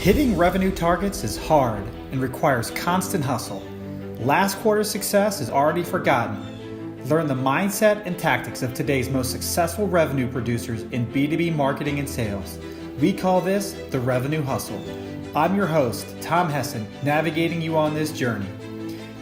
Hitting revenue targets is hard and requires constant hustle. Last quarter's success is already forgotten. Learn the mindset and tactics of today's most successful revenue producers in B2B marketing and sales. We call this the revenue hustle. I'm your host, Tom Hessen, navigating you on this journey.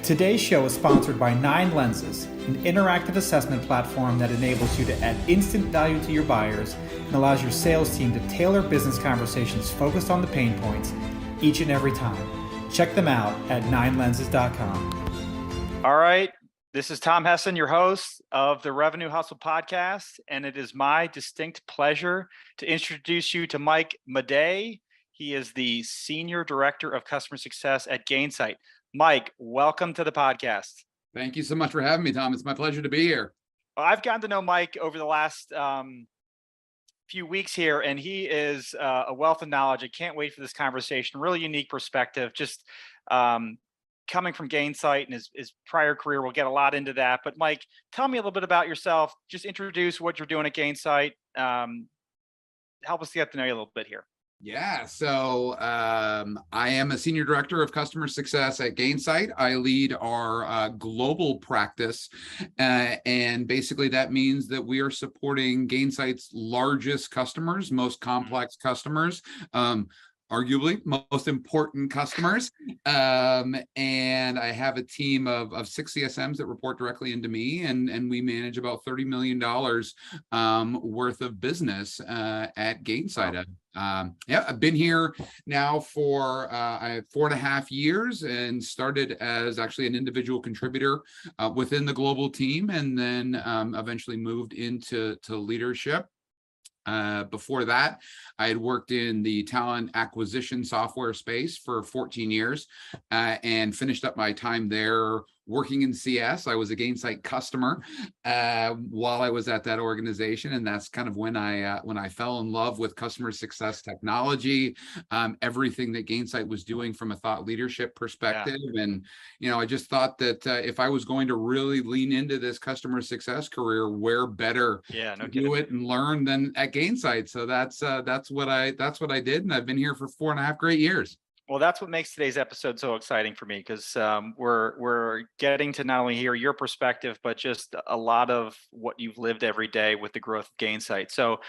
Today's show is sponsored by 9 Lenses, an interactive assessment platform that enables you to add instant value to your buyers and allows your sales team to tailor business conversations focused on the pain points each and every time. Check them out at 9lenses.com. All right, this is Tom Hessen, your host of the Revenue Hustle podcast, and it is my distinct pleasure to introduce you to Mike Maday. He is the Senior Director of Customer Success at Gainsight. Mike, welcome to the podcast. Thank you so much for having me, Tom. It's my pleasure to be here. I've gotten to know Mike over the last few weeks here, and he is a wealth of knowledge. I can't wait for this conversation. Really unique perspective, just coming from Gainsight and his prior career. We'll get a lot into that. But Mike, tell me a little bit about yourself. Just introduce what you're doing at Gainsight. Help us get to know you a little bit here. Yeah, so I am a Senior Director of Customer Success at Gainsight. I lead our global practice, and basically that means that we are supporting Gainsight's largest customers, most complex customers, arguably most important customers. And I have a team of 6 CSMs that report directly into me, and we manage about $30 million worth of business at Gainsight. I've been here now for 4.5 years and started as actually an individual contributor within the global team, and then eventually moved into leadership. Before that, I had worked in the talent acquisition software space for 14 years and finished up my time there working in CS. I was a Gainsight customer while I was at that organization, and that's kind of when I fell in love with customer success technology, everything that Gainsight was doing from a thought leadership perspective. Yeah. And I just thought that if I was going to really lean into this customer success career, where better to do it and learn than at Gainsight. So that's what I did, and I've been here for 4.5 great years. Well, that's what makes today's episode so exciting for me, because we're getting to not only hear your perspective, but just a lot of what you've lived every day with the growth of Gainsight. So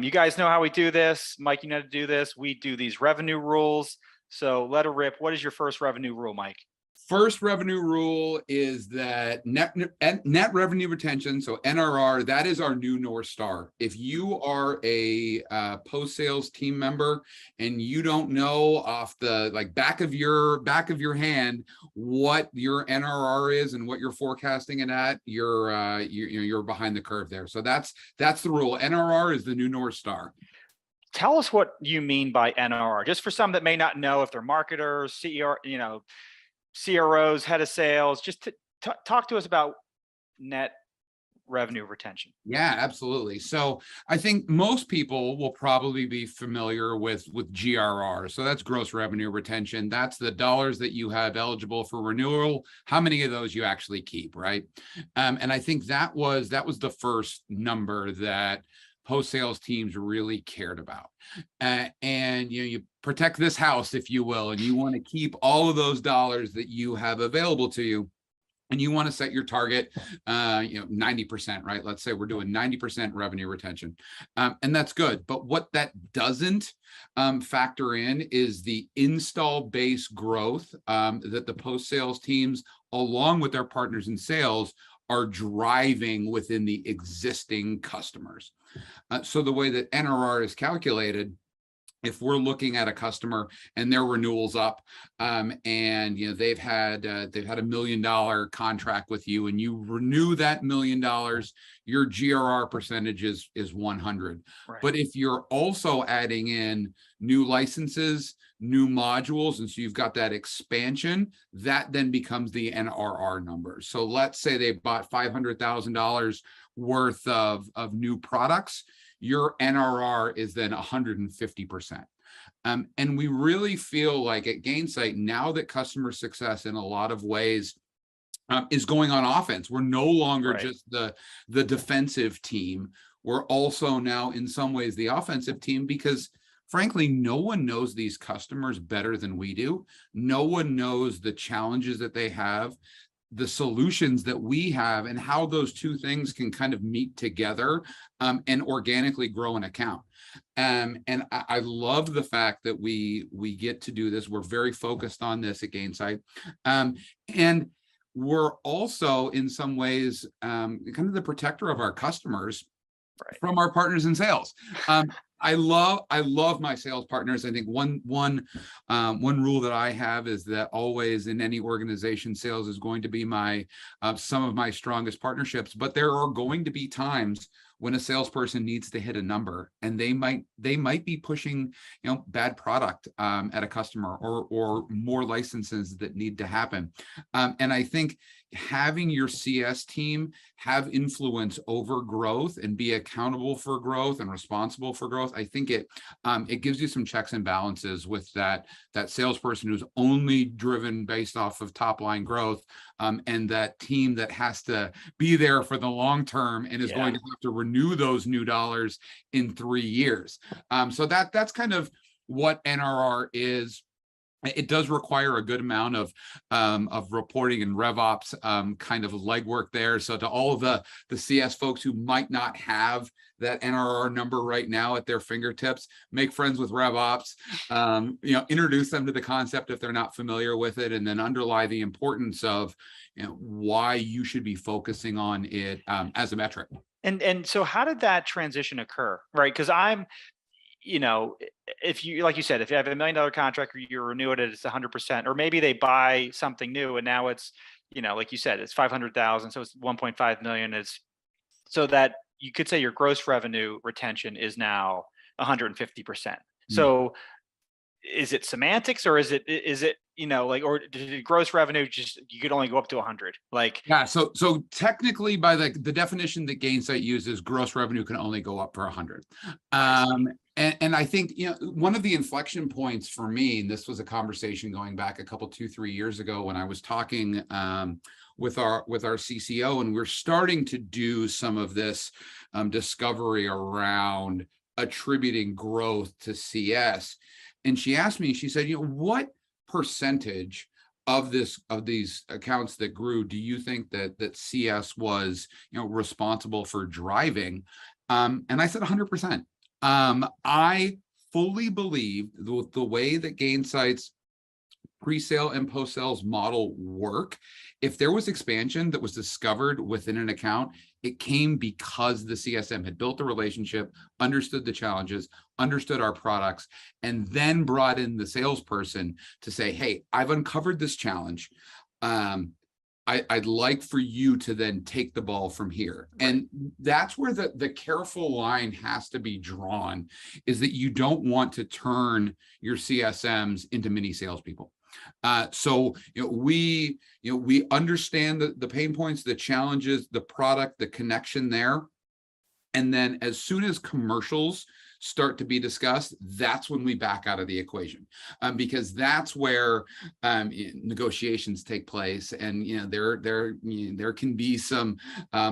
you guys know how we do this. Mike, you know how to do this. We do these revenue rules. So let her rip. What is your first revenue rule, Mike? First revenue rule is that net revenue retention, so NRR, that is our new North Star. If you are a post-sales team member and you don't know off the back of your hand what your NRR is and what you're forecasting it at, you're behind the curve there. So that's the rule. NRR is the new North Star. Tell us what you mean by NRR, just for some that may not know, if they're marketers, CEO, CROs, head of sales. Just talk to us about net revenue retention. Yeah, absolutely. So I think most people will probably be familiar with GRR. So that's gross revenue retention. That's the dollars that you have eligible for renewal, how many of those you actually keep, right? And I think that was the first number that post-sales teams really cared about. And you protect this house, if you will, and you want to keep all of those dollars that you have available to you, and you want to set your target 90%, right? Let's say we're doing 90% revenue retention, and that's good. But what that doesn't factor in is the install base growth that the post-sales teams, along with their partners in sales, are driving within the existing customers. So the way that NRR is calculated, if we're looking at a customer and their renewal's up, and they've had $1 million contract with you, and you renew that $1 million, your GRR percentage is 100. Right. But if you're also adding in new licenses, new modules, and so you've got that expansion, that then becomes the NRR number. So let's say they bought $500,000 worth of new products. Your NRR is then 150%. And we really feel like at Gainsight, now that customer success in a lot of ways is going on offense, we're no longer just the defensive team. We're also now in some ways the offensive team, because frankly, no one knows these customers better than we do. No one knows the challenges that they have, the solutions that we have, and how those two things can kind of meet together and organically grow an account. And I love the fact that we get to do this. We're very focused on this at Gainsight. And we're also in some ways kind of the protector of our customers from our partners in sales. I love my sales partners. I think one rule that I have is that always in any organization, sales is going to be my some of my strongest partnerships. But there are going to be times when a salesperson needs to hit a number, and they might be pushing bad product at a customer, or more licenses that need to happen. And I think having your CS team have influence over growth and be accountable for growth and responsible for growth, I think it gives you some checks and balances with that salesperson who's only driven based off of top line growth, and that team that has to be there for the long term and is going to have to renew those new dollars in 3 years. So that's kind of what NRR is. It does require a good amount of reporting and RevOps kind of legwork there. So to all of the CS folks who might not have that NRR number right now at their fingertips, make friends with RevOps, introduce them to the concept if they're not familiar with it, and then underlie the importance of why you should be focusing on it as a metric. And so how did that transition occur, right? Because if you, like you said, if you have $1 million contract, you renew it, it's 100%, or maybe they buy something new and now it's, like you said, it's 500,000, so it's 1.5 million. Is so that you could say your gross revenue retention is now 150%. So is it semantics, or is it or did gross revenue just, you could only go up to 100? So technically, by the definition that Gainsight uses, gross revenue can only go up for 100. And I think one of the inflection points for me, and this was a conversation going back a couple, 2-3 years ago, when I was talking with our CCO, and we're starting to do some of this discovery around attributing growth to CS. And she asked me, she said, what percentage of these accounts that grew do you think that CS was responsible for driving? And I said 100%. I fully believe the way that Gainsight's pre-sale and post-sales model work, if there was expansion that was discovered within an account, it came because the CSM had built the relationship, understood the challenges, understood our products, and then brought in the salesperson to say, hey, I've uncovered this challenge. I'd like for you to then take the ball from here. And that's where the careful line has to be drawn, is that you don't want to turn your CSMs into mini salespeople. So we understand the pain points, the challenges, the product, the connection there. And then as soon as commercials start to be discussed, that's when we back out of the equation, because that's where negotiations take place, and there can be some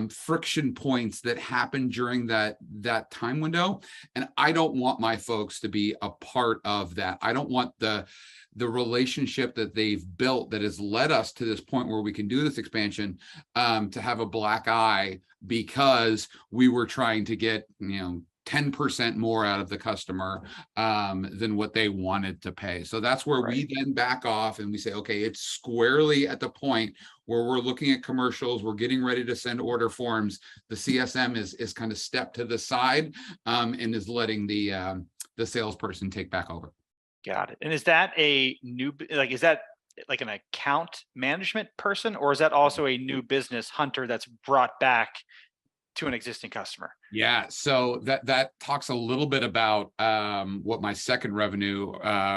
friction points that happen during that time window, and I don't want my folks to be a part of that. I don't want the relationship that they've built that has led us to this point where we can do this expansion to have a black eye because we were trying to get 10% more out of the customer than what they wanted to pay. So that's where we then back off and we say, okay, it's squarely at the point where we're looking at commercials, we're getting ready to send order forms. The CSM is kind of stepped to the side and is letting the salesperson take back over. Got it. And is that a new, is that like an account management person, or is that also a new business hunter that's brought back to an existing customer? Yeah, so that talks a little bit about what my second revenue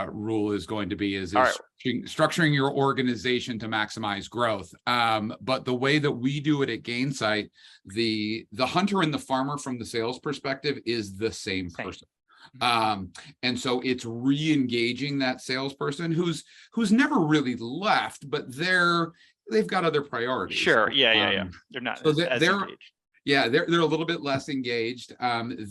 rule is going to be, is structuring your organization to maximize growth. But the way that we do it at Gainsight, the hunter and the farmer from the sales perspective is the same person. And so it's re-engaging that salesperson who's never really left, but they've got other priorities. Sure. Yeah. They're not so as engaged. Yeah, they're a little bit less engaged. Most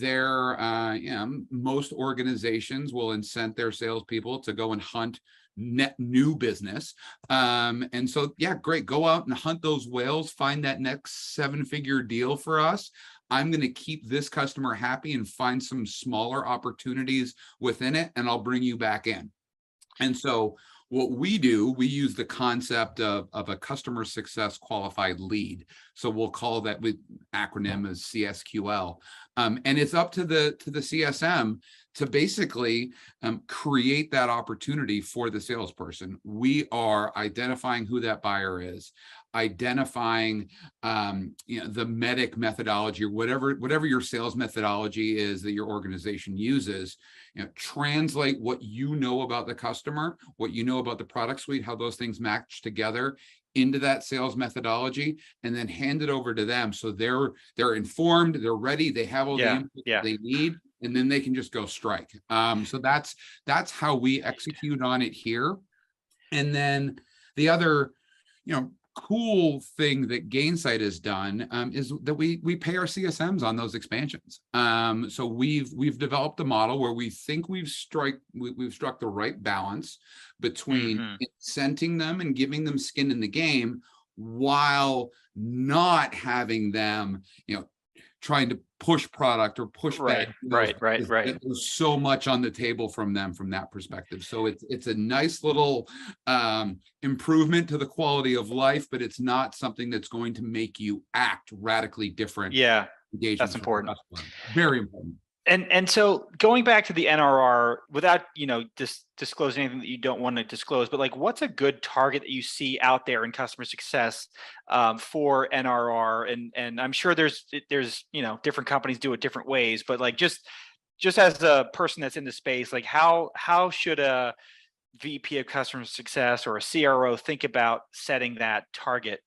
organizations will incent their salespeople to go and hunt net new business. And so, yeah, great. Go out and hunt those whales, find that next 7-figure deal for us. I'm going to keep this customer happy and find some smaller opportunities within it, and I'll bring you back in. And so what we do, we use the concept of a customer success qualified lead. So we'll call that, with acronym as CSQL. And it's up to the CSM to basically create that opportunity for the salesperson. We are identifying who that buyer is, identifying the MEDDIC methodology, or whatever your sales methodology is that your organization uses. Translate what you know about the customer, what you know about the product suite, how those things match together into that sales methodology, and then hand it over to them so they're informed, they're ready, they have all the input they need, and then they can just go strike. So that's how we execute on it here. And then the other, cool thing that Gainsight has done is that we pay our CSMs on those expansions. So we've developed a model where we think we've struck the right balance between incenting them and giving them skin in the game, while not having them, trying to push product or push back. Right. There's so much on the table from them from that perspective. So it's a nice little improvement to the quality of life, but it's not something that's going to make you act radically different. Yeah, that's important. Very important. And so going back to the NRR, without disclosing anything that you don't want to disclose, but like, what's a good target that you see out there in customer success for NRR? And I'm sure there's different companies do it different ways, but like just as a person that's in the space, like how should a VP of customer success or a CRO think about setting that target?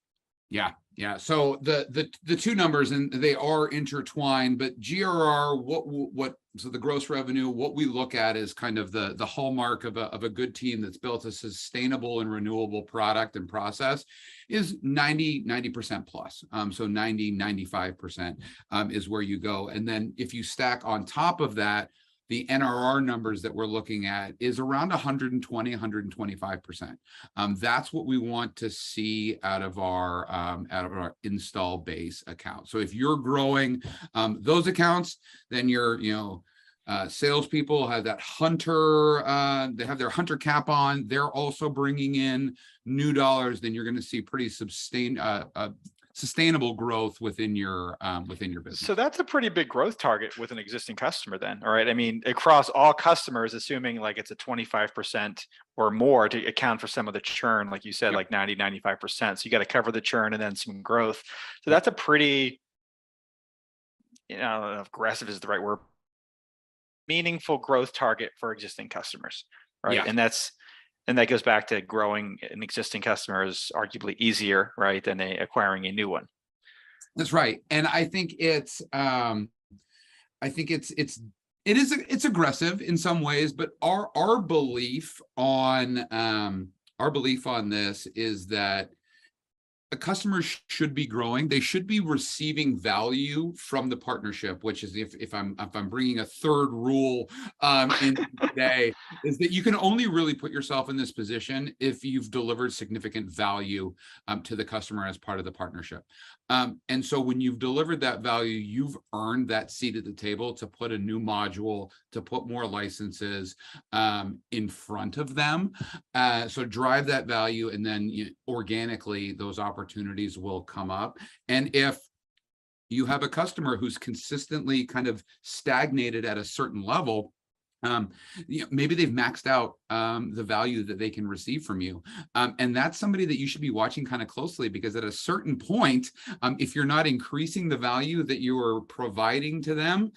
Yeah. So the two numbers, and they are intertwined, but GRR, so the gross revenue, what we look at is kind of the hallmark of a good team that's built a sustainable and renewable product and process, is 90% plus. So 95% is where you go. And then if you stack on top of that, the NRR numbers that we're looking at is around 120, 125%. That's what we want to see out of our install base account. So if you're growing those accounts, then your salespeople have that hunter, they have their hunter cap on. They're also bringing in new dollars. Then you're going to see pretty sustainable growth within your business. So that's a pretty big growth target with an existing customer then. All right. I mean, across all customers, assuming like it's a 25% or more to account for some of the churn, like you said, like 95%. So you got to cover the churn and then some growth. So that's a pretty, aggressive is the right word, meaningful growth target for existing customers. Right. Yeah. And that goes back to growing an existing customer is arguably easier, right, than acquiring a new one. That's right, and I think it's aggressive in some ways, but our belief on this is that a customer should be growing. They should be receiving value from the partnership, which is if I'm bringing a third rule in today, is that you can only really put yourself in this position if you've delivered significant value to the customer as part of the partnership. And so when you've delivered that value, you've earned that seat at the table to put a new module, to put more licenses in front of them. So drive that value, and then organically those opportunities will come up. And if you have a customer who's consistently kind of stagnated at a certain level, maybe they've maxed out the value that they can receive from you. And that's somebody that you should be watching kind of closely, because at a certain point, if you're not increasing the value that you are providing to them,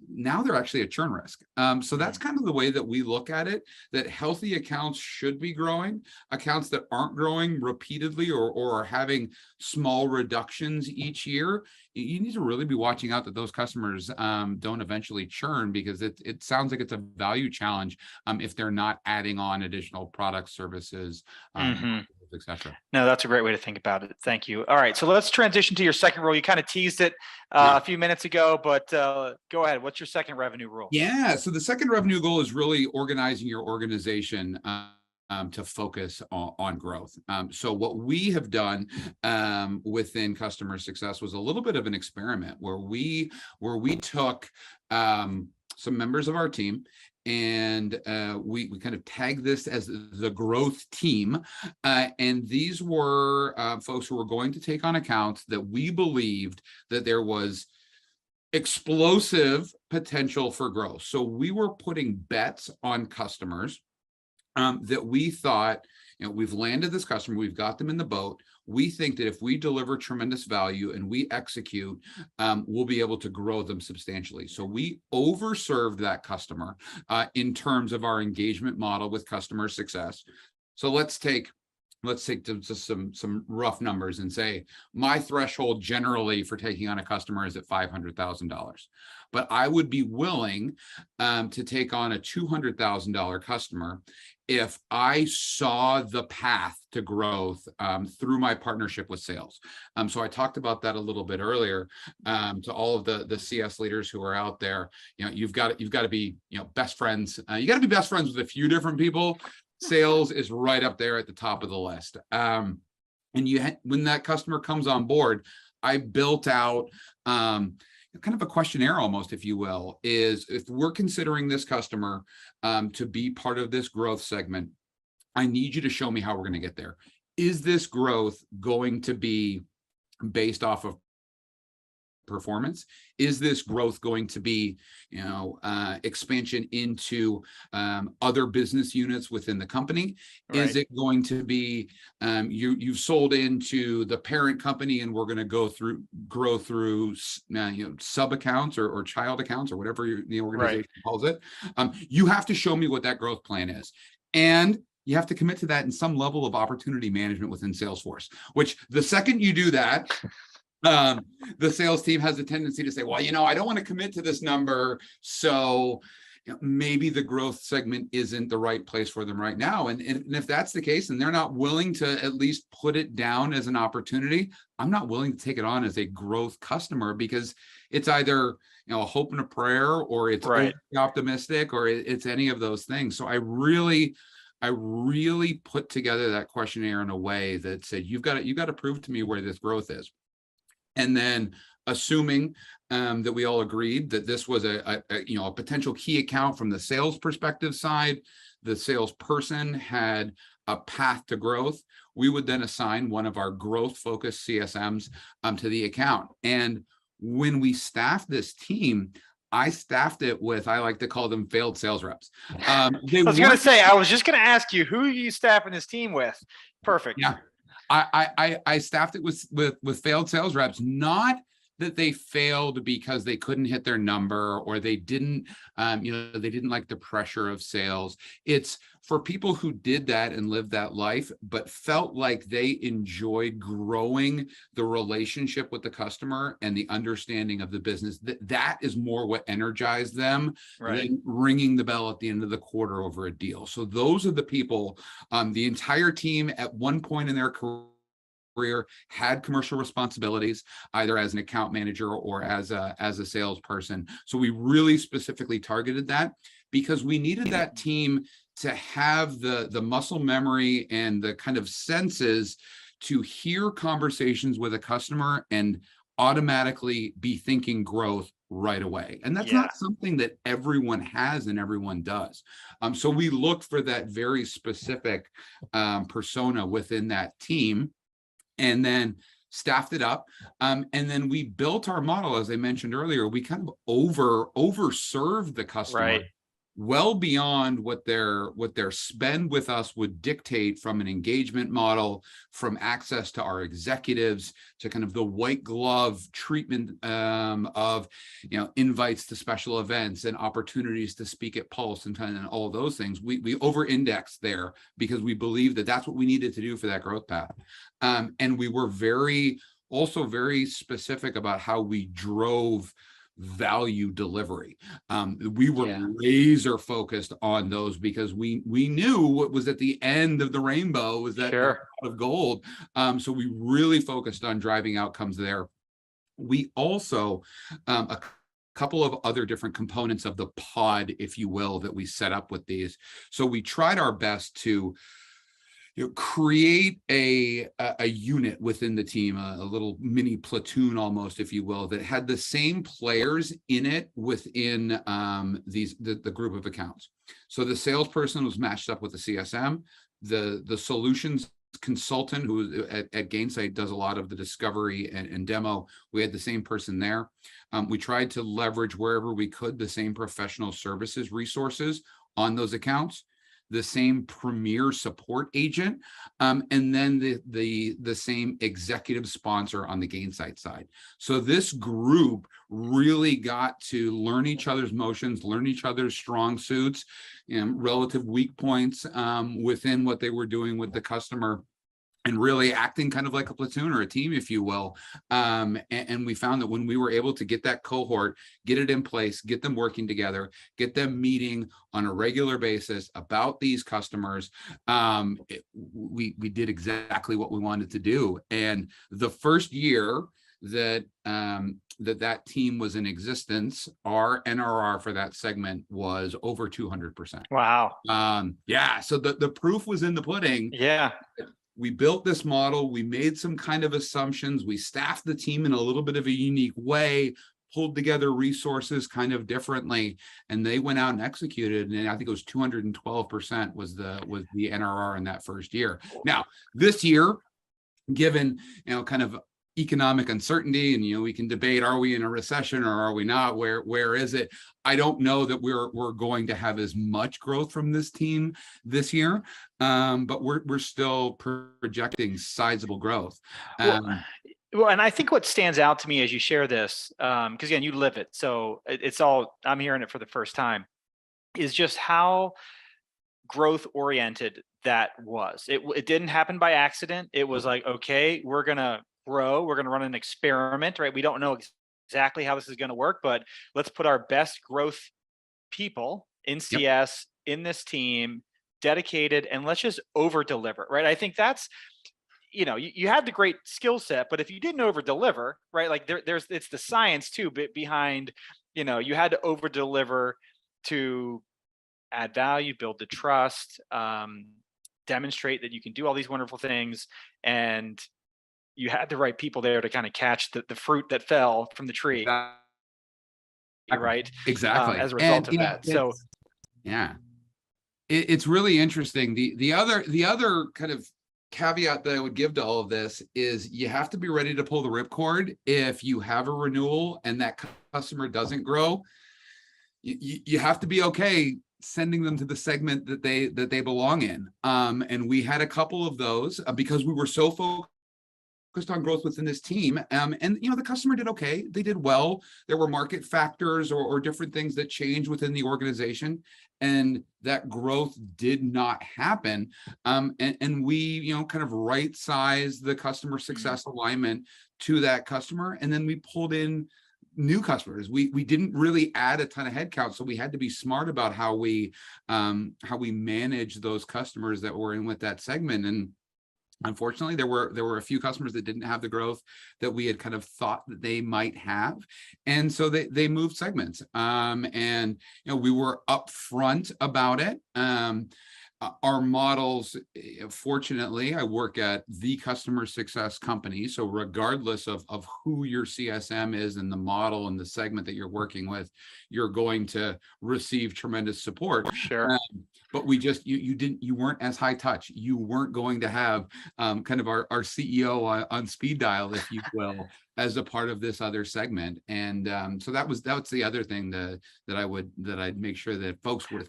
now they're actually a churn risk. So that's kind of the way that we look at it, that healthy accounts should be growing. Accounts that aren't growing repeatedly or are having small reductions each year, you need to really be watching out that those customers don't eventually churn, because it sounds like it's a value challenge if they're not adding on additional product services. etc. No, that's a great way to think about it. Thank you. All right, so let's transition to your second rule. You kind of teased it a few minutes ago, but go ahead. What's your second revenue rule? Yeah, so the second revenue goal is really organizing your organization to focus on growth. So what we have done within customer success was a little bit of an experiment where we took some members of our team, and we kind of tagged this as the growth team. And these were folks who were going to take on accounts that we believed that there was explosive potential for growth. So we were putting bets on customers that we thought, we've landed this customer, we've got them in the boat. We think that if we deliver tremendous value and we execute, we'll be able to grow them substantially. So we overserved that customer in terms of our engagement model with customer success. So let's take just some rough numbers and say my threshold generally for taking on a customer is at $500,000, but I would be willing to take on a $200,000 customer if I saw the path to growth through my partnership with sales. So I talked about that a little bit earlier to all of the CS leaders who are out there. You've got to be best friends. You got to be best friends with a few different people. Sales is right up there at the top of the list. And when that customer comes on board, I built out kind of a questionnaire almost, if you will, is if we're considering this customer to be part of this growth segment, I need you to show me how we're going to get there. Is this growth going to be based off of performance? Is this growth going to be, expansion into other business units within the company? Right. Is it going to be you've sold into the parent company and we're going to grow through sub accounts or child accounts or whatever the organization calls it? You have to show me what that growth plan is, and you have to commit to that in some level of opportunity management within Salesforce. Which the second you do that, the sales team has a tendency to say, well, I don't want to commit to this number, so maybe the growth segment isn't the right place for them right now. And if that's the case, and they're not willing to at least put it down as an opportunity, I'm not willing to take it on as a growth customer, because it's either a hope and a prayer, or it's optimistic, or it's any of those things. So I really put together that questionnaire in a way that said, you've got to prove to me where this growth is. And then, assuming that we all agreed that this was a potential key account from the sales perspective side, the salesperson had a path to growth, we would then assign one of our growth-focused CSMs to the account. And when we staffed this team, I staffed it with, I like to call them failed sales reps. I was just going to ask you, who are you staffing this team with? Perfect. Yeah. I staffed it with failed sales reps, not that they failed because they couldn't hit their number, or they didn't like the pressure of sales. It's for people who did that and lived that life, but felt like they enjoyed growing the relationship with the customer and the understanding of the business. That is more what energized them than ringing the bell at the end of the quarter over a deal. So those are the people, the entire team at one point in their career had commercial responsibilities, either as an account manager or as a salesperson. So we really specifically targeted that because we needed that team to have the muscle memory and the kind of senses to hear conversations with a customer and automatically be thinking growth right away. And that's not something that everyone has and everyone does. So we looked for that very specific persona within that team, and then staffed it up. And then we built our model, as I mentioned earlier. We kind of overserved the customer well beyond what their spend with us would dictate, from an engagement model, from access to our executives, to kind of the white glove treatment of invites to special events and opportunities to speak at Pulse and kind of all those things. We over-indexed there because we believed that that's what we needed to do for that growth path. And we were very specific about how we drove value delivery. We were Yeah. laser focused on those because we knew what was at the end of the rainbow was that Sure. pot of gold. So we really focused on driving outcomes there. We also, a couple of other different components of the pod, if you will, that we set up with these. So we tried our best to create a unit within the team, a little mini platoon almost, if you will, that had the same players in it within the group of accounts. So the salesperson was matched up with the CSM, the solutions consultant who at Gainsight does a lot of the discovery and demo. We had the same person there. We tried to leverage wherever we could the same professional services resources on those accounts, the same premier support agent, and then the same executive sponsor on the Gainsight side. So this group really got to learn each other's motions, learn each other's strong suits and relative weak points within what they were doing with the customer, and really acting kind of like a platoon or a team, if you will. And we found that when we were able to get that cohort, get it in place, get them working together, get them meeting on a regular basis about these customers, we did exactly what we wanted to do. And the first year that that team was in existence, our NRR for that segment was over 200%. Wow. Yeah, so the proof was in the pudding. Yeah. We built this model, we made some kind of assumptions, we staffed the team in a little bit of a unique way, pulled together resources kind of differently, and they went out and executed. And I think it was 212% was the NRR in that first year. Now, this year, given kind of economic uncertainty, and we can debate, are we in a recession or are we not, where is it? I don't know that we're going to have as much growth from this team this year, but we're still projecting sizable growth. Well, and I think what stands out to me as you share this, because again, you live it, so it's all, I'm hearing it for the first time, is just how growth oriented that was. It didn't happen by accident. It was like, okay, we're gonna grow, we're gonna run an experiment, right? We don't know exactly how this is going to work, but let's put our best growth people in CS in this team, dedicated, and let's just over deliver, right? I think that's, you had the great skill set, but if you didn't over deliver, right, like it's the science too behind, you had to over deliver to add value, build the trust, demonstrate that you can do all these wonderful things, and you had the right people there to kind of catch the fruit that fell from the tree, right? Exactly. As a result of that. So yeah, it's really interesting. The other kind of caveat that I would give to all of this is you have to be ready to pull the ripcord if you have a renewal and that customer doesn't grow. You have to be okay sending them to the segment that they belong in. And we had a couple of those because we were so focused on growth within this team. And the customer did okay. They did well. There were market factors or different things that changed within the organization, and that growth did not happen. And we, kind of right-sized the customer success alignment to that customer. And then we pulled in new customers. We didn't really add a ton of headcount, so we had to be smart about how we manage those customers that were in with that segment. And unfortunately, there were a few customers that didn't have the growth that we had kind of thought that they might have, and so they moved segments. And we were upfront about it. Our models, fortunately, I work at the customer success company. So regardless of who your CSM is and the model and the segment that you're working with, you're going to receive tremendous support. Sure. But we just, you weren't as high touch. You weren't going to have kind of our CEO on speed dial, if you will, as a part of this other segment. And so that's the other thing that I'd make sure that folks were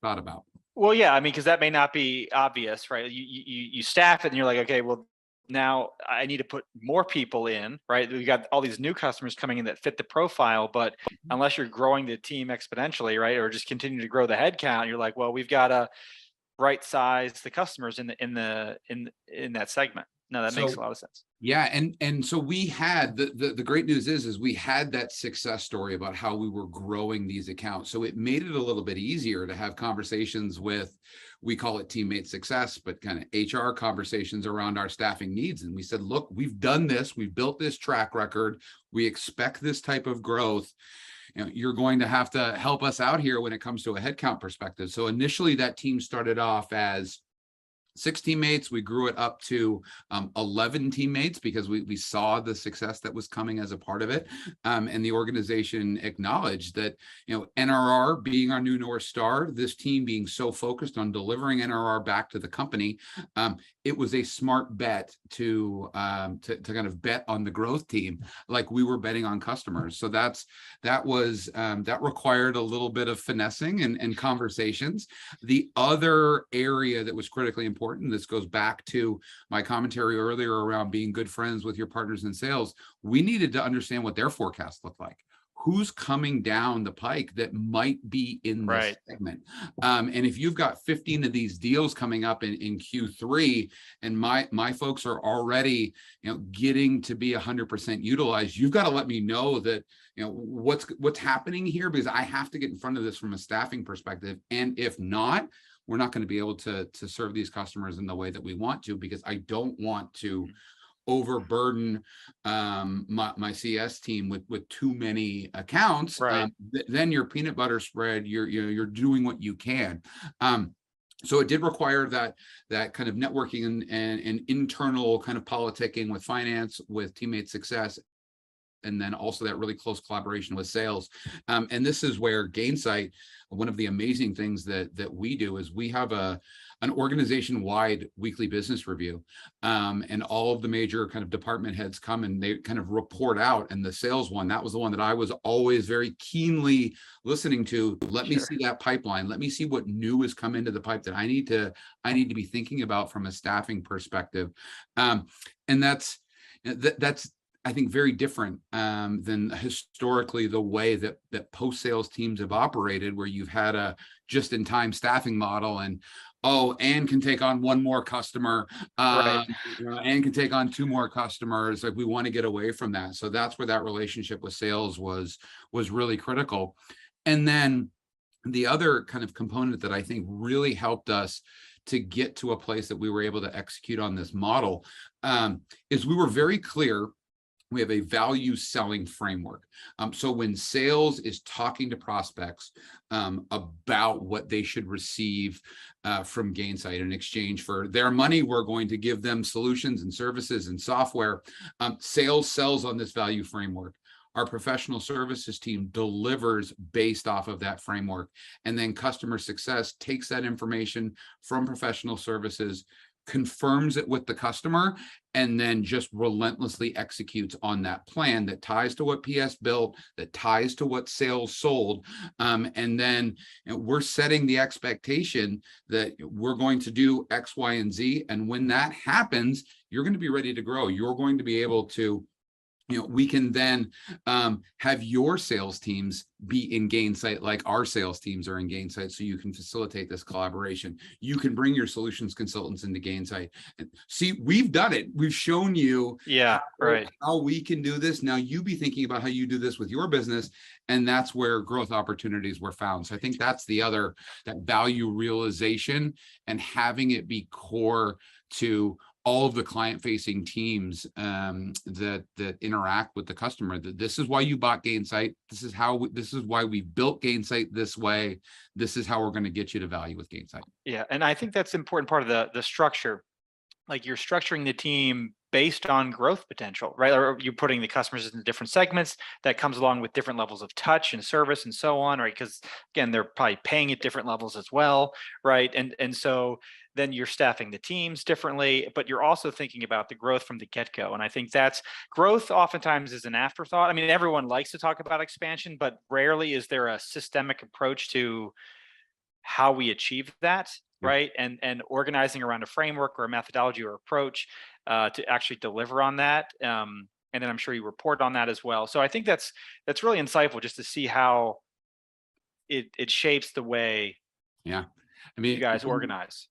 thought about. Well, yeah, I mean, because that may not be obvious, right? You staff it and you're like, okay, well, now I need to put more people in, right? We got all these new customers coming in that fit the profile, but unless you're growing the team exponentially, right, or just continue to grow the head count, you're like, well, we've got to right size the customers in that segment. No, that makes a lot of sense. Yeah, and so we had the great news is we had that success story about how we were growing these accounts. So it made it a little bit easier to have conversations with, we call it teammate success, but kind of HR conversations around our staffing needs. And we said, look, we've done this, we've built this track record, we expect this type of growth. You're going to have to help us out here when it comes to a headcount perspective. So initially that team started off as 6 teammates. We grew it up to 11 teammates because we saw the success that was coming as a part of it. And the organization acknowledged that, NRR being our new North Star, this team being so focused on delivering NRR back to the company, it was a smart bet to kind of bet on the growth team like we were betting on customers. So that required a little bit of finessing and conversations. The other area that was critically important, this goes back to my commentary earlier around being good friends with your partners in sales. We needed to understand what their forecasts look like. Who's coming down the pike that might be in this segment? And if you've got 15 of these deals coming up in Q3, and my folks are already, getting to be 100% utilized, you've got to let me know that, what's happening here, because I have to get in front of this from a staffing perspective. And if not, we're not going to be able to serve these customers in the way that we want to, because I don't want to overburden my CS team with too many accounts. Then your peanut butter spread, you're doing what you can. So it did require that kind of networking and internal kind of politicking with finance, with teammate success, and then also that really close collaboration with sales. And this is where Gainsight, one of the amazing things that we do is we have an organization-wide weekly business review. And all of the major kind of department heads come and they kind of report out. And the sales one, that was the one that I was always very keenly listening to. Let me see that pipeline. Let me see what new has come into the pipe that I need to be thinking about from a staffing perspective. And that's I think very different than historically the way that post-sales teams have operated, where you've had a just-in-time staffing model and, Ann can take on one more customer, Ann can take on 2 more customers. Like, we want to get away from that. So that's where that relationship with sales was really critical. And then the other kind of component that I think really helped us to get to a place that we were able to execute on this model is we were very clear. We have a value selling framework. So when sales is talking to prospects about what they should receive from Gainsight in exchange for their money, we're going to give them solutions and services and software. Sales sells on this value framework. Our professional services team delivers based off of that framework. And then customer success takes that information from professional services, confirms it with the customer, and then just relentlessly executes on that plan that ties to what PS built, that ties to what sales sold. And then we're setting the expectation that we're going to do X, Y, and Z. And when that happens, you're going to be ready to grow. You're going to be able to, we can then have your sales teams be in Gainsight like our sales teams are in Gainsight, so you can facilitate this collaboration. You can bring your solutions consultants into Gainsight. And see, we've done it. We've shown you how we can do this. Now you be thinking about how you do this with your business, and that's where growth opportunities were found. So I think that's the other, that value realization and having it be core to all of the client-facing teams that interact with the customer. That this is why you bought Gainsight. This is why we built Gainsight this way. This is how we're going to get you to value with Gainsight. Yeah, and I think that's an important part of the structure. Like, you're structuring the team based on growth potential, right? Or you're putting the customers in different segments that comes along with different levels of touch and service and so on, right? Because again, they're probably paying at different levels as well, right? And so then you're staffing the teams differently, but you're also thinking about the growth from the get-go. And I think that's growth oftentimes is an afterthought. I mean, everyone likes to talk about expansion, but rarely is there a systemic approach to how we achieve that, right? And organizing around a framework or a methodology or approach to actually deliver on that. And then I'm sure you report on that as well. So I think that's really insightful, just to see how it shapes the way I mean, you guys organize.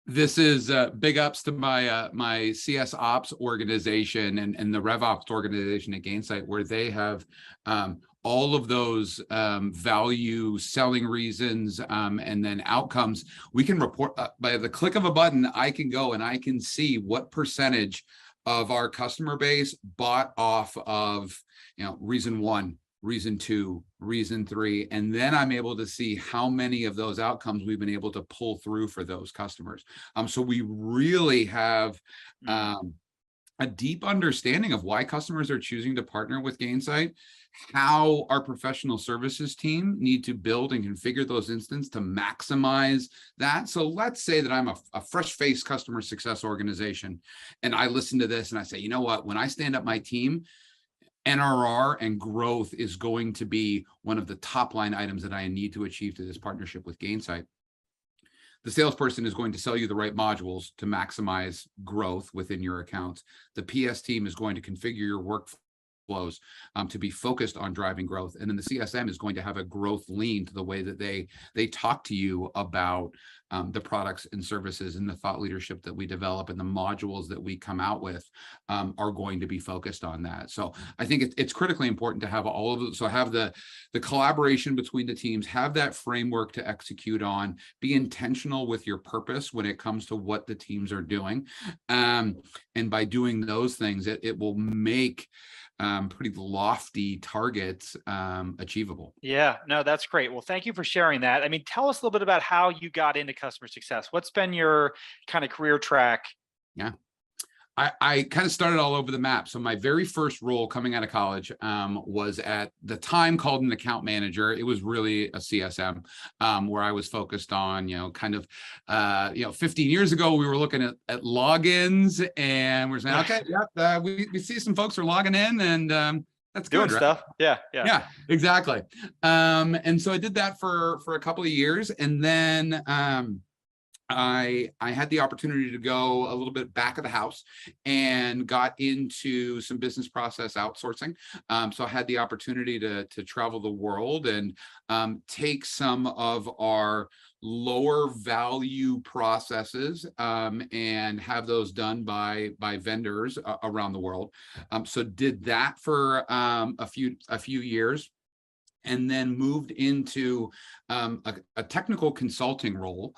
This is big ups to my my CS Ops organization and the RevOps organization at Gainsight, where they have all of those value selling reasons and then outcomes. We can report by the click of a button. I can go and I can see what percentage of our customer base bought off of, you know, reason 1, reason 2, reason 3, and then I'm able to see how many of those outcomes we've been able to pull through for those customers. So we really have a deep understanding of why customers are choosing to partner with Gainsight, how our professional services team need to build and configure those instances to maximize that. So let's say that I'm a fresh-faced customer success organization, and I listen to this and I say, you know what, when I stand up my team, NRR and growth is going to be one of the top line items that I need to achieve through this partnership with Gainsight. The salesperson is going to sell you the right modules to maximize growth within your accounts. The PS team is going to configure your workflows to be focused on driving growth. And then the CSM is going to have a growth lean to the way that they talk to you about the products and services and the thought leadership that we develop and the modules that we come out with are going to be focused on that. So I think it's critically important to have all of it. So have the collaboration between the teams, have that framework to execute on, be intentional with your purpose when it comes to what the teams are doing. And by doing those things, it will make pretty lofty targets achievable. Yeah, no, that's great. Well, thank you for sharing that. I mean, tell us a little bit about how you got into customer success. What's been your kind of career track? Yeah. I kind of started all over the map. So my very first role coming out of college was at the time called an account manager. It was really a CSM where I was focused on, you know, kind of, 15 years ago, we were looking at logins and we're saying, okay, yeah, we see some folks are logging in and that's doing good, stuff. Right? Yeah, Yeah, exactly. And so I did that for a couple of years, and then I had the opportunity to go a little bit back of the house and got into some business process outsourcing. So I had the opportunity to travel the world and take some of our lower value processes and have those done by vendors around the world. So did that for a few years, and then moved into a technical consulting role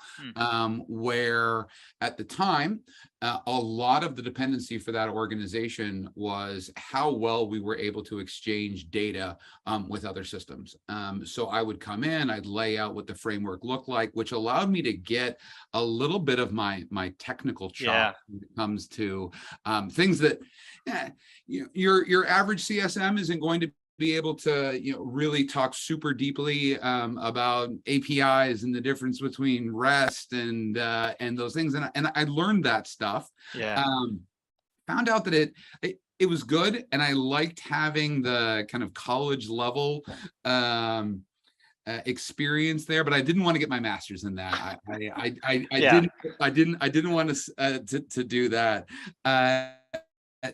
where at the time, a lot of the dependency for that organization was how well we were able to exchange data with other systems. So I would come in, I'd lay out what the framework looked like, which allowed me to get a little bit of my technical chop when it comes to things that your average CSM isn't going to be able to really talk super deeply about APIs and the difference between REST and those things, and I learned that stuff. Found out that it was good, and I liked having the kind of college level experience there, but I didn't want to get my master's in that. I didn't want to do that.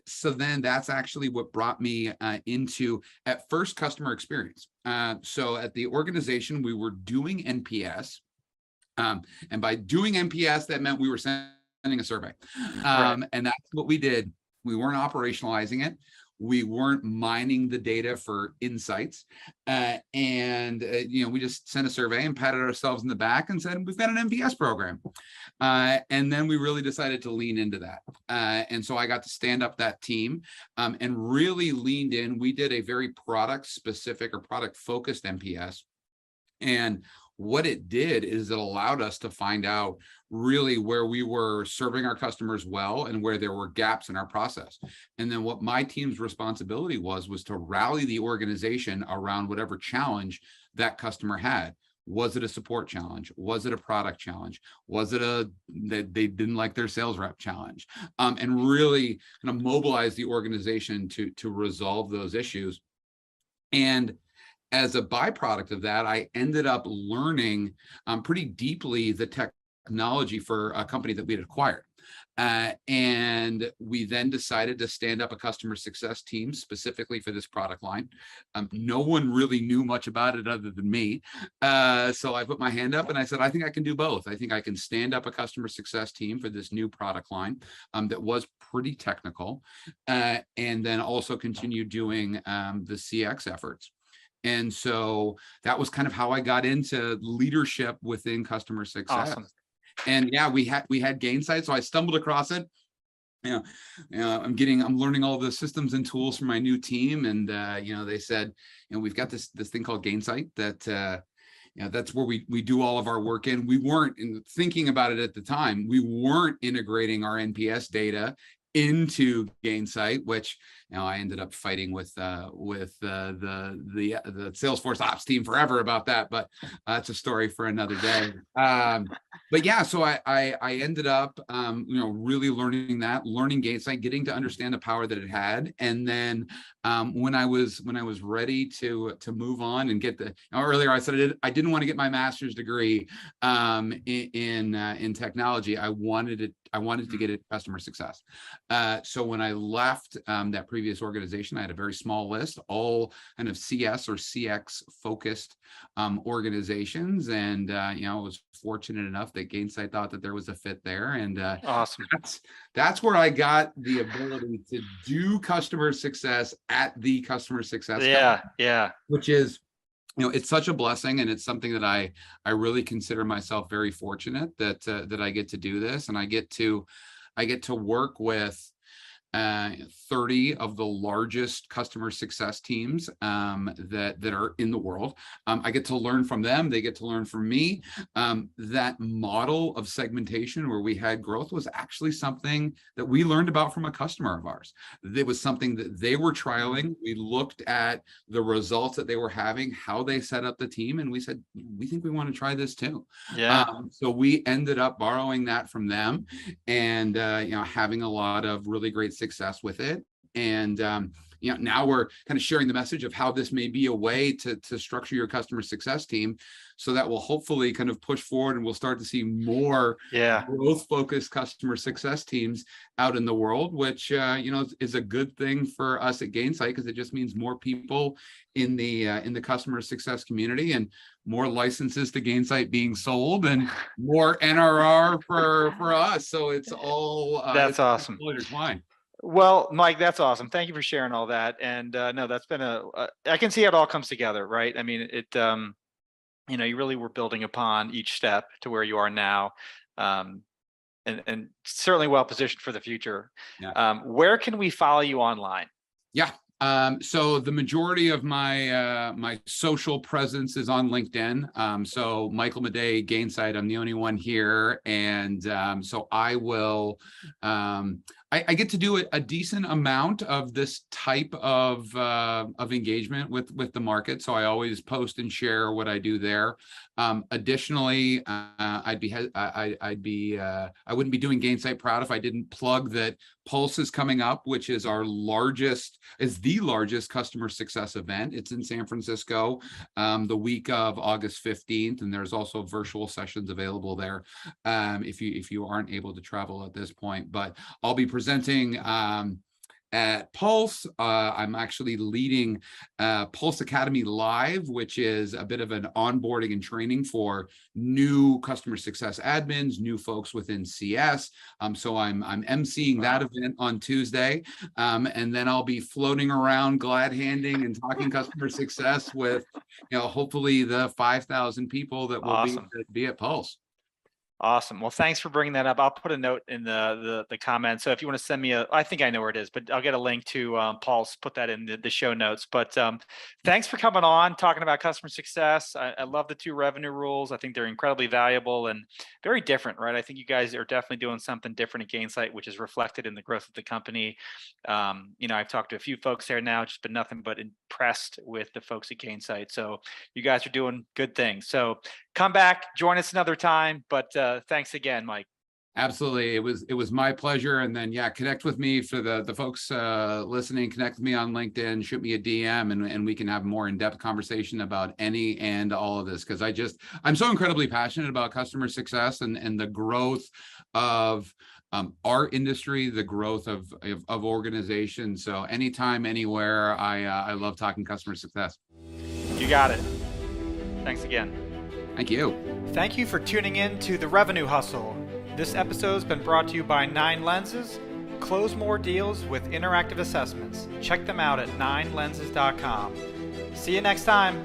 So then that's actually what brought me into, at first, customer experience. So at the organization, we were doing NPS. And by doing NPS, that meant we were sending a survey. And that's what we did. We weren't operationalizing it. We weren't mining the data for insights. We just sent a survey and patted ourselves in the back and said, we've got an NPS program. And then we really decided to lean into that. And so I got to stand up that team and really leaned in. We did a very product specific or product focused NPS. And what it did is it allowed us to find out really where we were serving our customers well and where there were gaps in our process. And then what my team's responsibility was to rally the organization around whatever challenge that customer had. Was it a support challenge? Was it a product challenge? Was it that they didn't like their sales rep challenge? And really kind of mobilize the organization to resolve those issues. And as a byproduct of that, I ended up learning pretty deeply the technology for a company that we had acquired. And we then decided to stand up a customer success team specifically for this product line. No one really knew much about it other than me. So I put my hand up and I said, I think I can do both. I think I can stand up a customer success team for this new product line that was pretty technical, and then also continue doing the CX efforts. And so that was kind of how I got into leadership within customer success. Awesome. And yeah, we had Gainsight, so I stumbled across it. I'm learning all the systems and tools for my new team, and they said, we've got this thing called Gainsight that that's where we do all of our work in. We weren't thinking about it at the time. We weren't integrating our NPS data into Gainsight, which I ended up fighting with the Salesforce ops team forever about that, but that's a story for another day. But yeah, so I ended up really learning Gainsight, getting to understand the power that it had, and then when I was ready to move on and get earlier I said I didn't want to get my master's degree in technology. I wanted to get into customer success. So when I left that previous organization, I had a very small list, all kind of CS or CX focused organizations, and I was fortunate enough that Gainsight thought that there was a fit there, and awesome. That's where I got the ability to do customer success at the customer success company, which is it's such a blessing, and it's something that I really consider myself very fortunate that I get to do this, and I get to work with 30 of the largest customer success teams that are in the world. I get to learn from them. They get to learn from me. That model of segmentation where we had growth was actually something that we learned about from a customer of ours. It was something that they were trialing. We looked at the results that they were having, how they set up the team, and we said, we think we want to try this too. So we ended up borrowing that from them, and having a lot of really great success with it. And now we're kind of sharing the message of how this may be a way to structure your customer success team, so that will hopefully kind of push forward, and we'll start to see more growth focused customer success teams out in the world, which is a good thing for us at Gainsight, because it just means more people in the customer success community, and more licenses to Gainsight being sold, and more NRR for us. So it's all that's awesome. Intertwined. Well, Mike, that's awesome. Thank you for sharing all that. And no, that's been I can see how it all comes together, right? I mean, it, you really were building upon each step to where you are now, and certainly well positioned for the future. Where can we follow you online? So the majority of my social presence is on LinkedIn. So Michael Maday, Gainsight, I'm the only one here. And so I will, I get to do a decent amount of this type of engagement with the market. So I always post and share what I do there. Additionally, I wouldn't be doing Gainsight proud if I didn't plug that Pulse is coming up, which is the largest customer success event. It's in San Francisco, the week of August 15th, and there's also virtual sessions available there if you aren't able to travel at this point. But I'll be presenting at Pulse. I'm actually leading Pulse Academy Live, which is a bit of an onboarding and training for new customer success admins, new folks within CS. So I'm emceeing that event on Tuesday, and then I'll be floating around glad handing and talking customer success with hopefully the 5,000 people that will be at Pulse. Awesome. Well, thanks for bringing that up. I'll put a note in the comments. So if you want to send me I think I know where it is, but I'll get a link to Pulse, put that in the show notes. But thanks for coming on, talking about customer success. I love the 2 revenue rules. I think they're incredibly valuable and very different, right? I think you guys are definitely doing something different at Gainsight, which is reflected in the growth of the company. I've talked to a few folks there now, just been nothing but impressed with the folks at Gainsight. So you guys are doing good things. So come back, join us another time. But thanks again, Mike. Absolutely. It was my pleasure. And then, connect with me for the folks listening. Connect with me on LinkedIn, shoot me a DM, and we can have a more in-depth conversation about any and all of this. Because I'm so incredibly passionate about customer success and the growth of our industry, the growth of organizations. So anytime, anywhere, I love talking customer success. You got it. Thanks again. Thank you. Thank you for tuning in to The Revenue Hustle. This episode has been brought to you by 9 Lenses. Close more deals with interactive assessments. Check them out at 9lenses.com. See you next time.